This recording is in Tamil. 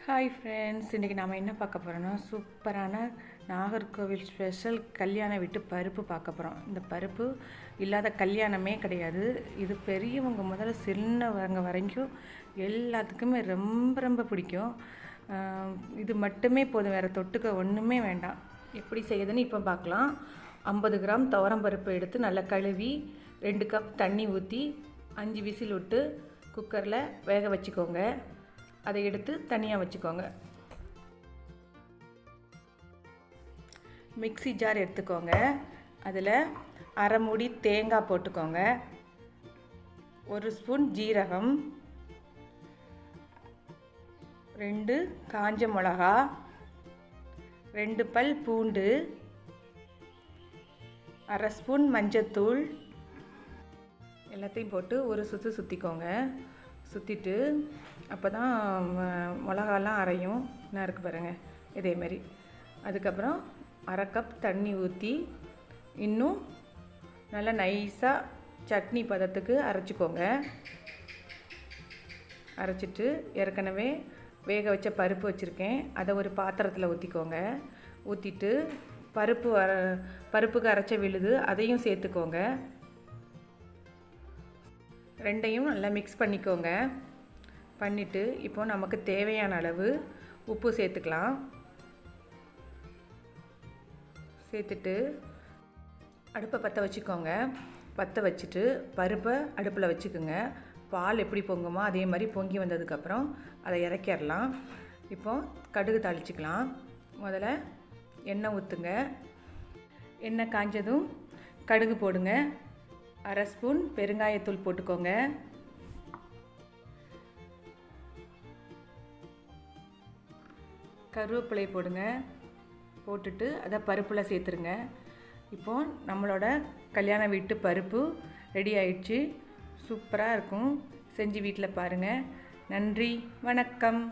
ஹாய் ஃப்ரெண்ட்ஸ், இன்றைக்கி நாம் என்ன பார்க்க போகிறோன்னா சூப்பரான நாகர்கோவில் ஸ்பெஷல் கல்யாண வீட்டு பருப்பு பார்க்க போகிறோம். இந்த பருப்பு இல்லாத கல்யாணமே கிடையாது. இது பெரியவங்க முதல்ல சின்னவங்க வரைக்கும் எல்லாத்துக்குமே ரொம்ப ரொம்ப பிடிக்கும். இது மட்டுமே போதும், வேறு தொட்டுக்க ஒன்றுமே வேண்டாம். எப்படி செய்யுதுன்னு இப்போ பார்க்கலாம். 50 கிராம் துவரம் பருப்பு எடுத்து நல்லா கழுவி 2 கப் தண்ணி ஊற்றி 5 விசில் விட்டு குக்கரில் வேக வச்சுக்கோங்க. அதை எடுத்து தனியாக வச்சுக்கோங்க. மிக்ஸி ஜார் எடுத்துக்கோங்க. அதில் அரை மூடி தேங்காய் போட்டுக்கோங்க. 1 ஸ்பூன் ஜீரகம், 2 காஞ்ச மிளகா, 2 பல் பூண்டு, அரை ஸ்பூன் மஞ்சத்தூள் எல்லாத்தையும் போட்டு ஒரு சுற்றிக்கோங்க. சுற்றிட்டு அப்போ தான் மிளகாலாம் அரையும். என்ன இருக்குது பாருங்கள், இதேமாரி. அதுக்கப்புறம் அரை கப் தண்ணி ஊற்றி இன்னும் நல்லா நைஸாக சட்னி பதத்துக்கு அரைச்சிக்கோங்க. அரைச்சிட்டு ஏற்கனவே வேக வச்ச பருப்பு வச்சுருக்கேன், அதை ஒரு பாத்திரத்தில் ஊற்றிக்கோங்க. ஊற்றிட்டு பருப்புக்கு அரைச்ச விழுது அதையும் சேர்த்துக்கோங்க. ரெண்டையும் நல்லா மிக்ஸ் பண்ணிக்கோங்க. பண்ணிவிட்டு இப்போ நமக்கு தேவையான அளவு உப்பு சேர்த்துக்கலாம். சேர்த்துட்டு அடுப்பை பற்ற வச்சுக்கோங்க. பற்ற வச்சுட்டு பருப்பை அடுப்பில் வச்சுக்கோங்க. பால் எப்படி பொங்குமோ அதே மாதிரி பொங்கி வந்ததுக்கப்புறம் அதை இறக்கிடலாம். இப்போ கடுகு தாளிச்சிக்கலாம். முதல்ல எண்ணெய் ஊற்றுங்க. எண்ணெய் காஞ்சதும் கடுகு போடுங்க. அரை ஸ்பூன் பெருங்காயத்தூள் போட்டுக்கோங்க. கருவேப்பிலை போடுங்க. போட்டுட்டு அதை பருப்பில் சேர்த்துருங்க. இப்போது நம்மளோட கல்யாண வீட்டு பருப்பு ரெடி ஆயிடுச்சு. சூப்பராக இருக்கும். செஞ்சு வீட்டில் பாருங்கள். நன்றி, வணக்கம்.